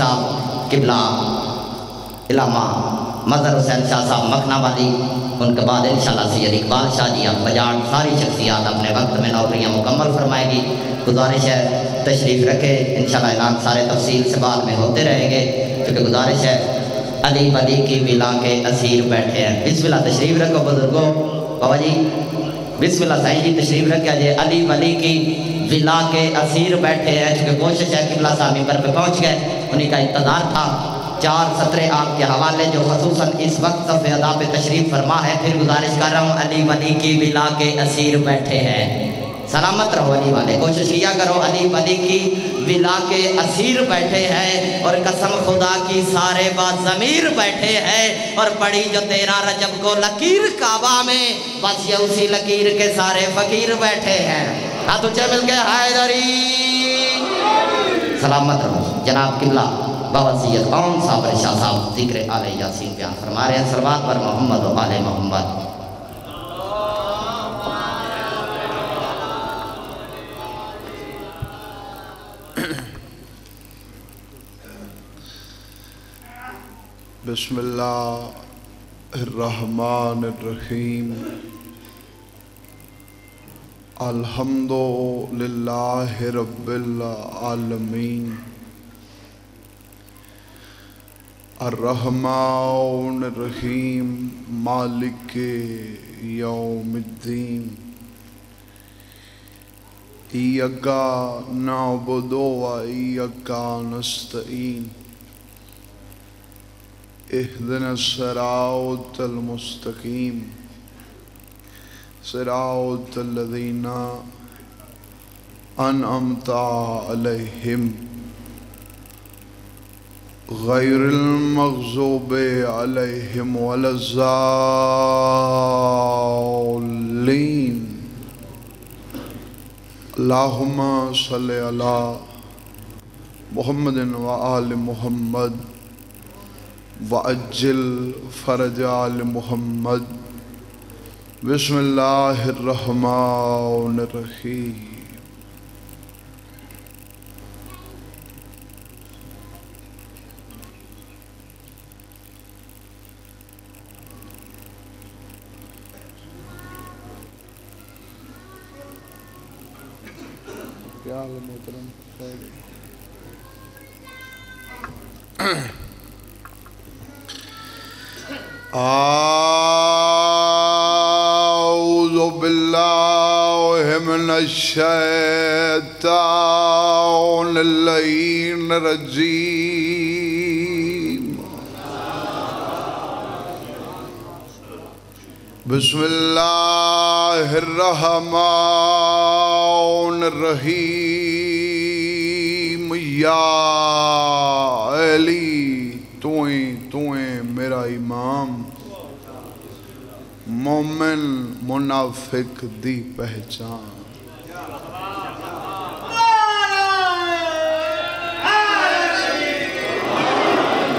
صاحب قبلہ علامہ مظہر حسین شاہ صاحب مکھنا والی، ان کے بعد انشاءاللہ سید اقبال شاہ جی اب بجاڑ، ساری شخصیات اپنے وقت میں نوکریاں مکمل فرمائے گی۔ گزارش ہے تشریف رکھے، انشاءاللہ اعلان سارے تفصیل سے بعد میں ہوتے رہیں گے، کیونکہ گزارش ہے علی ولی کی ولا کے اسیر بیٹھے ہیں۔ بسم اللہ تشریف رکھو بزرگوں، بابا جی بسم اللہ سائیں جی تشریف رکھا جی۔ علی ولی کی ولا کے اسیر بیٹھے ہیں، چونکہ کوشش ہے قبلہ صاحب ممبر پہ پہنچ گئے، انہی کا انتظار تھا۔ 4 سطرے آپ کے حوالے جو خصوصاً اس وقت صف ادا پہ تشریف فرما ہے، پھر گزارش کر رہا ہوں علی ولی کی ولا کے اسیر بیٹھے ہیں۔ سلامت رہو علی والے، کوشش کیا کرو، علی ولی کی ولا کے اسیر بیٹھے ہیں، اور قسم خدا کی سارے باضمیر بیٹھے ہیں، اور پڑی جو 13 رجب کو لکیر کعبہ میں، بس یہ اسی لکیر کے سارے فقیر بیٹھے ہیں۔ ہاتھ اونچے مل کے حیدری۔ سلامت رہو جناب قبلہ بابا سید قوم صاحب شاہ صاحب ذکر آل یاسین بیان فرما رہے ہیں۔ صلوات پر محمد و آل محمد۔ بسم اللہ الرحمن الرحیم، الحمد للہ رب العالمین، الرحمن الرحیم، مالک یوم الدین، ایاک نعبد و ایاک نستعین، اہدنا الصراط المستقیم، صراط الذین انعمت علیہم غیر المغضوب علیہم ولا الضالین۔ اللہم صلی علی محمد و آل محمد وعجل فرج آل محمد۔ بسم اللہ الرحمن الرحیم۔ کیا حال ہے محترم؟ اعوذ باللہ من الشیطان اللعین الرجیم، بسم اللہ الرحمن الرحیم۔ یا علی توئیں میرا امام، مومن منافق دی پہچان۔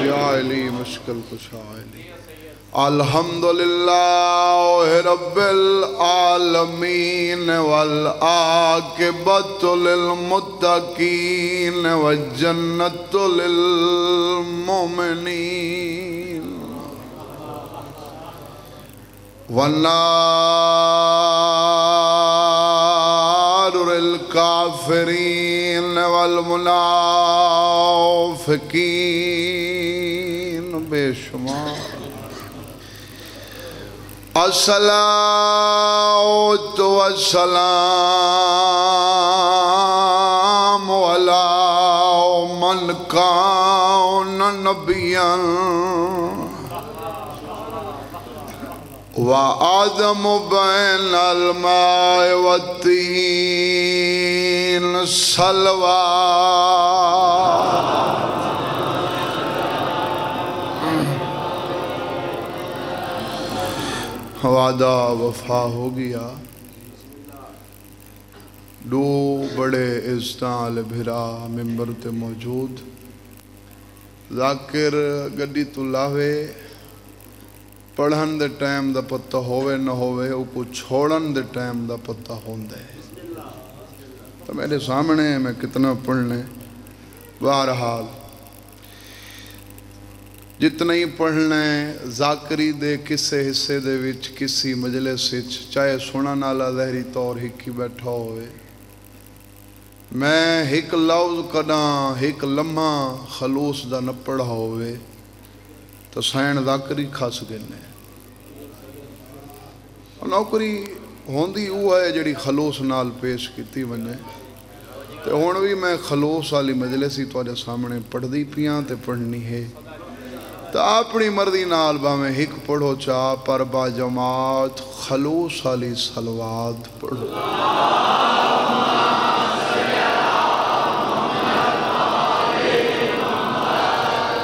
یا علی مشکل کشا علی۔ الحمدللہ رب العالمین، والعاقبۃ للمتقین، والجنۃ للمؤمنین، والنار للکافرین والمنافقین بے شمار۔ الصلاۃ والسلام علی من کان نبیا وآدم بین الماء والطین، صلوات۔ وعدہ وفا ہو گیا، دو بڑے عزتاں بھرا ممبر تے موجود، ذاکر گڈی تو لاوے، پڑھن دے ٹائم دا پتہ ہوئے نہ ہوئے، او کو چھوڑن دے ٹائم دا پتہ ہوندے۔ تو میرے سامنے میں کتنا پڑھنے، بہرحال جتنا ہی پڑھنا ہے ذاکری دے کسے حصے دے وچ کسی مجلس وچ چاہے سنن والا ظاہری طور ہی بیٹھا ہوئے میں ایک لفظ کڈاں ایک لمحہ خلوص دا نہ پڑھا ہوئے تو سائن ذاکری کھس گئے نوکری ہوندی وہ ہے جڑی خلوص نال پیش کیتی ونے تے ہن بھی میں خلوص والی مجلس ہی تواڈے سامنے پڑھدی پیاں تے پڑھنی ہے تو اپنی مرضی نال باویں ایک پڑھو چاہ پر با جماعت خلوص والی صلوات پڑھو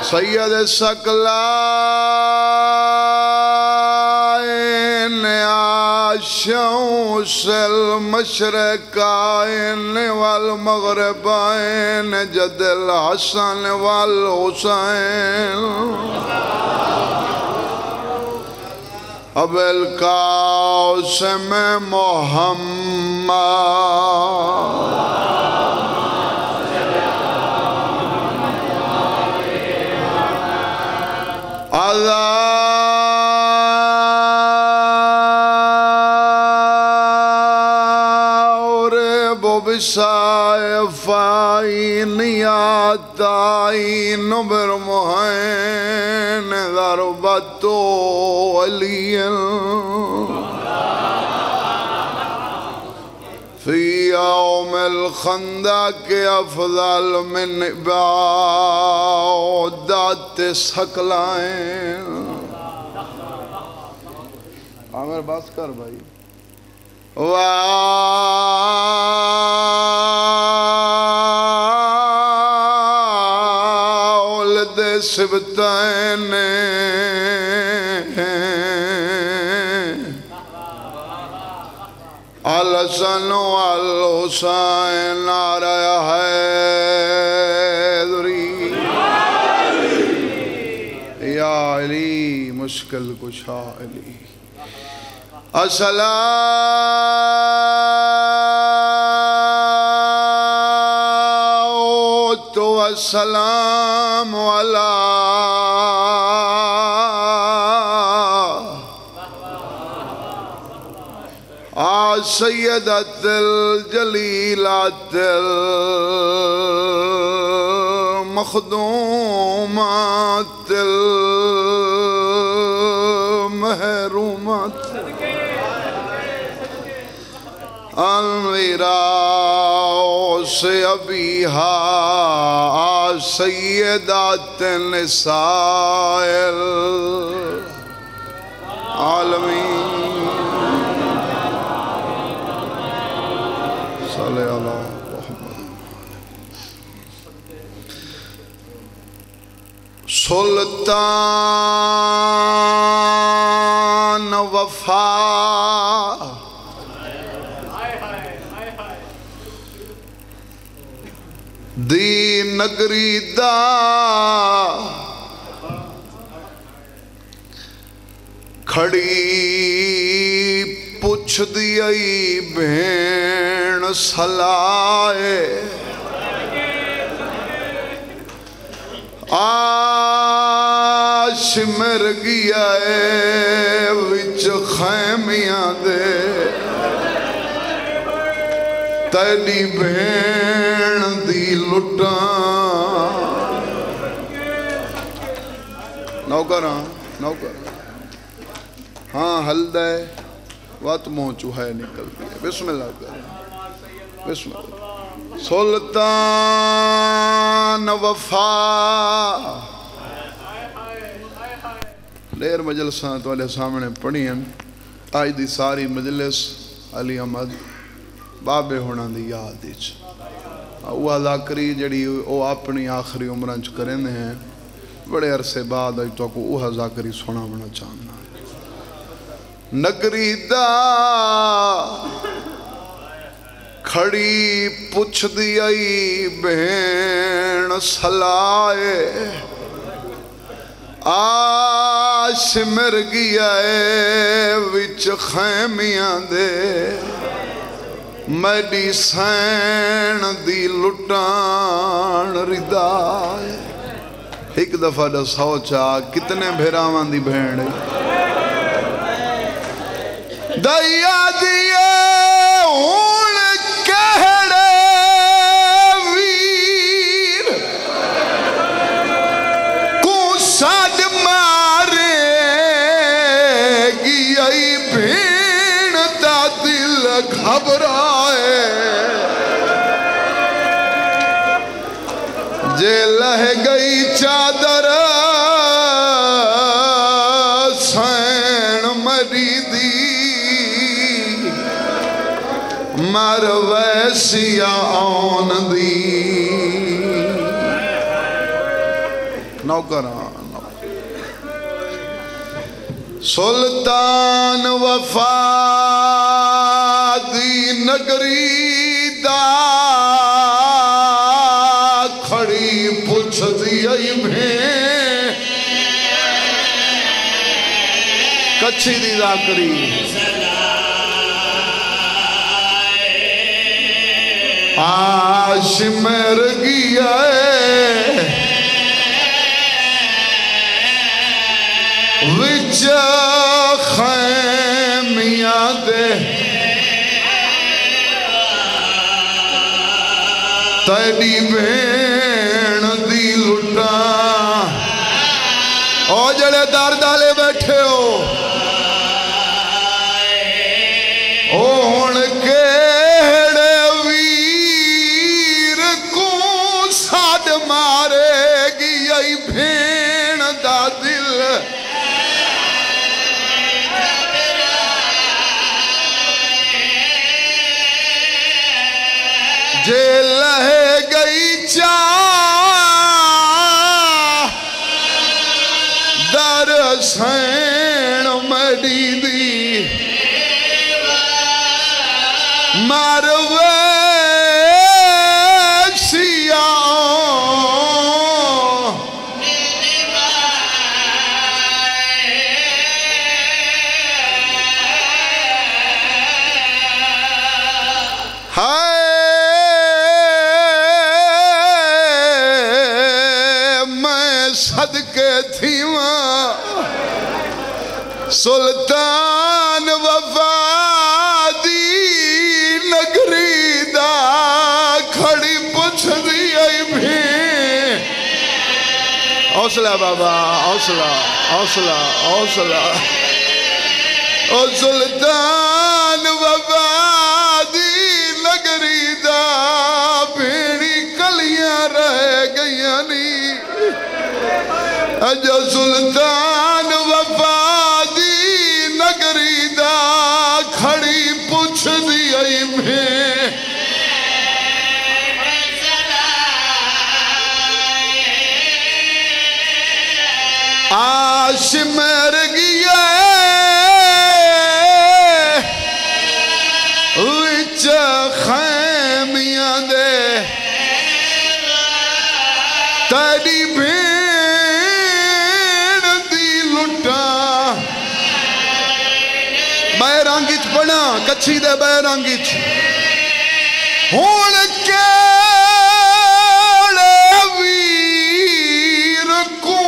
سید ثقلین الشمس المشرقین والمغربین جد الحسن والحسین اب القاسم محمد بسائفائن یاتائن برمحین ضربت ولی فی یوم الخندق افضل من عبادت ثقلین عامر باس کر بھائی وَلَدَ سِبْتَيْنِ الحسن والحسین نعرہ حیدری یا علی مشکل کشا علی الصلاة والسلام على سيدة الجليلة المخدومات المهرومات الوراث أبيها سيدات النساء العالمين صلی اللہ محمد سلطان وفا دی نگری دا کھڑی پوچھ دیئی بھین سلائے آش مر گیا ہے وچ خیمیاں دے تیری بھین دی لٹاں نوکراں ہاں حل دے وات مو چوہے نکل دیا بسم اللہ کر بسم اللہ سلطان وفا دیر مجلساں تو علیہ سامنے پڑھی ہیں آج دی ساری مجلس علی احمد بابے ہونا دی یاد دیچ وہ ذاکری جڑی وہ اپنی آخری عمرانچ کریں ہیں بڑے عرصے بعد آج تو کو وہ ذاکری سونا ہونا چاہنا نگری دا کھڑی پوچھ دیئی بہن سلائے آش مر گیا ہے وچ خیمیاں دے میڈی سین دی لٹان ردائے ایک دفعہ دا سوچا کتنے بھیراوان دی بھین دیا دیئے ہون کہڑے ویر کو ساڈ مارے گی ای بھین دا دل گھبرائے جے لہ گئی چادر سین مری دی مر ویسیا آن دی نوکران سلطان وفادی نگری دا کھڑی پوچھ دیئی بھین کچھی دی ذاکری آشم رگی آئے وچ خیمیاں دے تیری بین دی لٹا او جڑے دار ڈالے بیٹھے ہو او ہون کیڑے ویر کو ساڈ مارے گی ای بھین دا دل جے لہ گئی چاہ در سین مری دی مر ویسیا صدقے تھی ماں سلطان وفادی نگری دا کھڑی پوچھ دی ای بھین حوصلہ بابا حوصلہ حوصلہ حوصلہ او سلطان وفادی نگری دا بھیڑی کلیاں رہ گئیاں نہیں اجا سلطان وفادی نگری دا کھڑی پوچھ دی ای بھین آشم رگیا وچ خیمیاں دے تیری بھین دی لٹا بیرانگیچ پڑھا کچھی دے بیرانگیچ ہون کیڑے ویر کو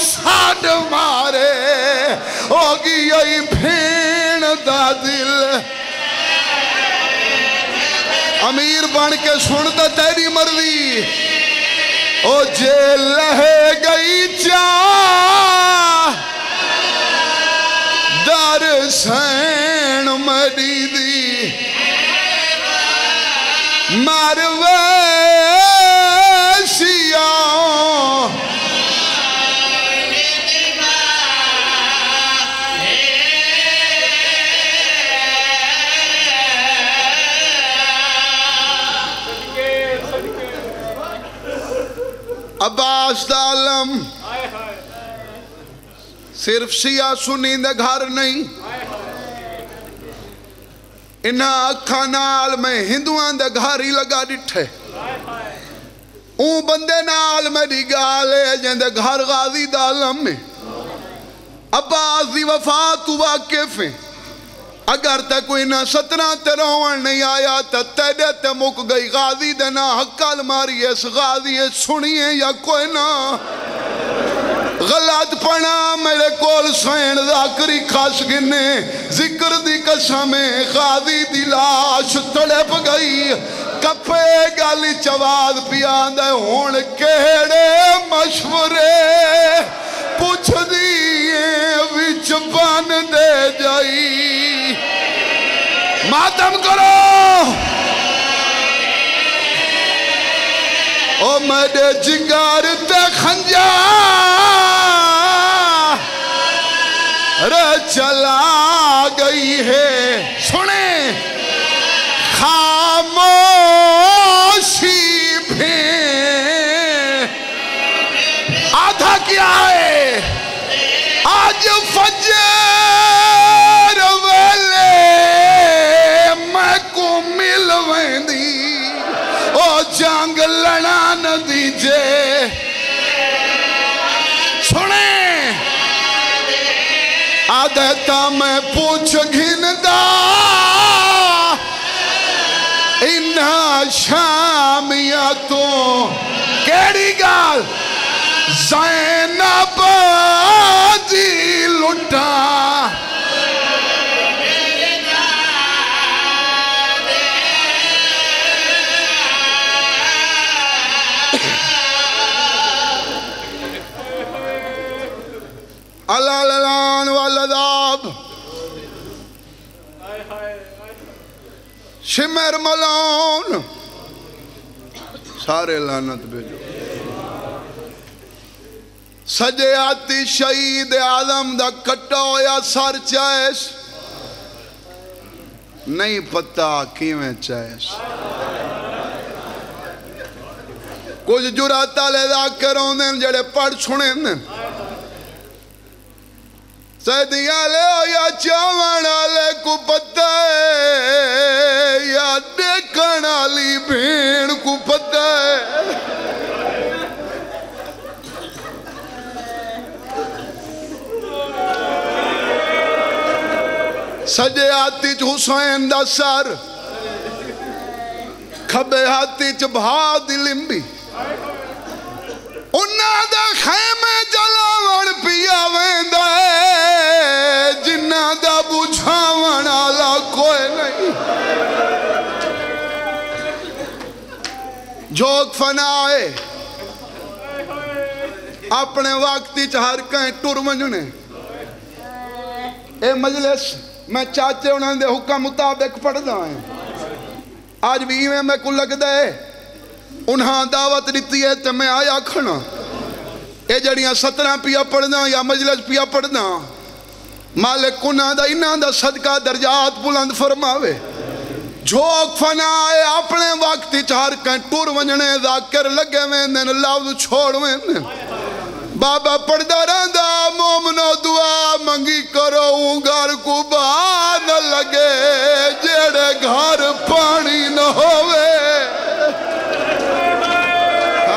ساڈ مارے ہوگی ای بھین دا دل امیر بن کے سنتا تیری مرضی او جے لہ گئی چاہ در سین مری دی مر ویسیا عباس دا علم صرف سیاہ سنی دے گھر نہیں انہاں اکھا نال میں ہندوان دے گھر ہی لگا ڈٹھے اون بندے نال میری گالے جن دے گھر غازی دا علم میں عباس دی وفات تو واقف ہیں اگر تے کوئی نہ 17 تے روان نہیں آیا تے تیرے تے مک گئی غازی دے نا حقال ماری اس غازی سنیے یا کوئی نہ کول سین ذاکری خاص گنے ذکر دی قسمیں خاضی دی لاش تڑپ گئی کپے گالی چواز پیان دے ہون کہڑے مشورے پوچھ دیئے وچ بان دے جائی ماتم کرو او میرے جگار تے خنجا چلا گئی ہے سنیں خاموشی بھی آدھا کیا ہے آج فجر ویلے میں کو مل ویندی او جنگ لڑا نہ دیجے سنیں آدھتا میں پوچھ گھندا انہا شامیتوں کیڑی گال زینب جی لٹا اللہ للان والعذاب شمر ملون سارے لعنت بھیجو سجے آتی شہید اعظم دا کٹا ہویا سر چائس نہیں پتا کیویں چائس کچھ جراتا لے ذاکروں دیں جڑے پڑھ چھوڑیں دیں سیدیاں لے ہو یا چاوڑا لے کو پتہ ہے یا دیکھنا لی بھیڑ کو پتہ ہے سجے ہاتھی چ حسین دا سر کھبے ہاتھی چ بھا دی لمبی انہاں دا خیمے جلاوڑ پیا ویندا ہے جنہاں دا بجھاوڑ آلا کوئی نہیں جھوک فنائے اپنے وقتی چہر کہیں ٹور منجنے اے مجلس میں چاچے انہاں دے حکم مطابق پڑھ دائیں آج بھی میں کو لگ دے انہاں دعوت دیتی ہے تو میں آیا کھنا اے جڑیاں 17 پیا پڑھنا یا مجلس پیا پڑھنا مالک انہاں دا انہاں دا صدقہ درجات بلند فرماوے جھوک فنائے اپنے وقتی چہر کہیں ٹور ونجنے ذاکر لگے ویندن لفظ چھوڑ ویندن بابا پڑھدا رہندا مومنو دعا منگی کرو گھر کو باہر نہ لگے جڑے گھر پانی نہ ہوئے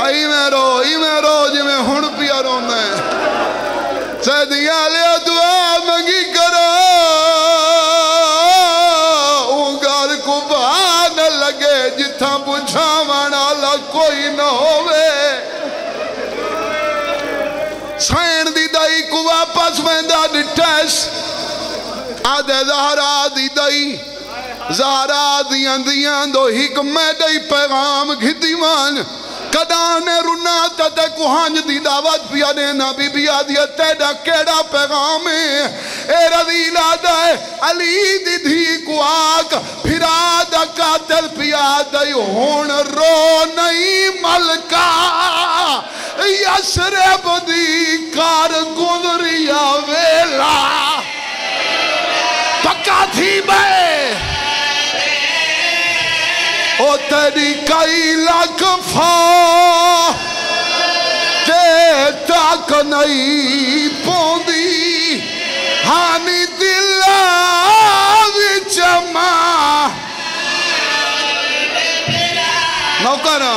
ہی میں رو جی میں ہن پیا رونا ہے سیدیاں لے دعا منگی کرو گھر کو باہر نہ لگے جتھاں بجھاوڑ آلا کوئی نہ ہوئے سین دی دائی کو واپس ویندا ڈٹیس آدھے زہرا دی دائی زہرا دیاں دو حکمت دی پیغام گھتی مان کدانے رونا تتے کوہانج دی دعوت پیا دینا بی بی آدھیا تیڑا کیڑا پیغام ہے اے رضیل آدھائے علی دی دھی کو آگ پھر آدھا قاتل پیا دائی ہون رو نہیں ملکا یسرب دی کار گزریا ویلا پکا تھی بے او تیری کئی لکھ جے تاک نہیں پوندی ہانی دلہ وچ ماں نوکرہ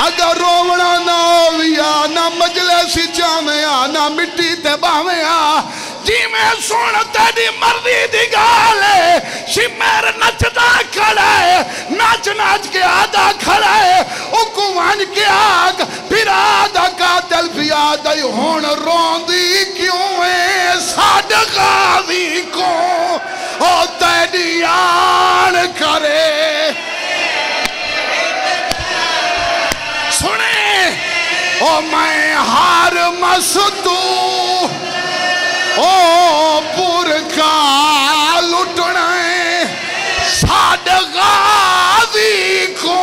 اگر روڑا نہ ہویا نہ مجلسی چاہمیا نہ مٹی تے باہمیا جی میں سونا تیری مرضی دی گالے شمیر نچدا کھڑا ہے ناچ ناچ کے آدھا کھڑا ہے اکوان کے آگ پھر آدھا قاتل بھی یاد آئی ہون روندی کیوں ہے ساڈا غازی کو او تیری آن کرے سنے او میں ہار مستو او پور کا لٹنا ہے ساڈا غازی کو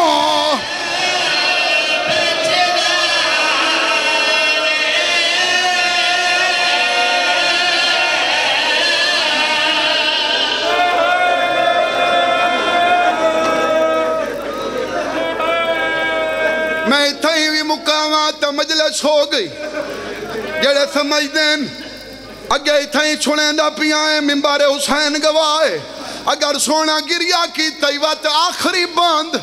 میں تھئی بھی مقامات مجلس ہو گئی جڑے سمجھ دین اگے تھئی چھوڑیں دا پیائیں منبر حسین گواہے اگر سونا گریا کی تیوات آخری بند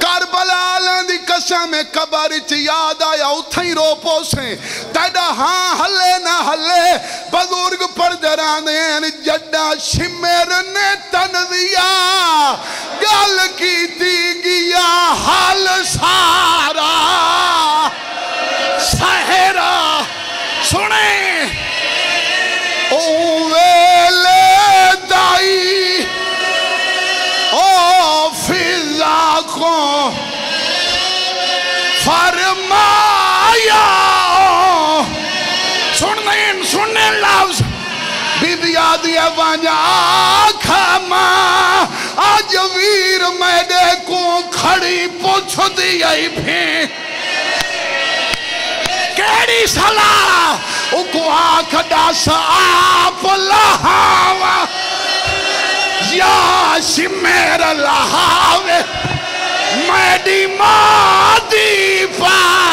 کربلا لندی قسم قبر چ یاد آیا اتھائی رو پوسیں تیڑا ہاں ہلے نہ ہلے بزرگ پر جرانے جڈا شمیر نے تنزیا گل کی دی گیا حال سارا سہرا سنیں او ویلے دائی او فضا کو فرمایا سننے لفظ بی بی آدھی وانجا کھما آج ویر میڈے کو کھڑی پوچھ دیئی بھی کیڑی صلاح او کو آنکھ ڈاس آپ لہاوا یا شمیر لہاوے میڈی مادی پا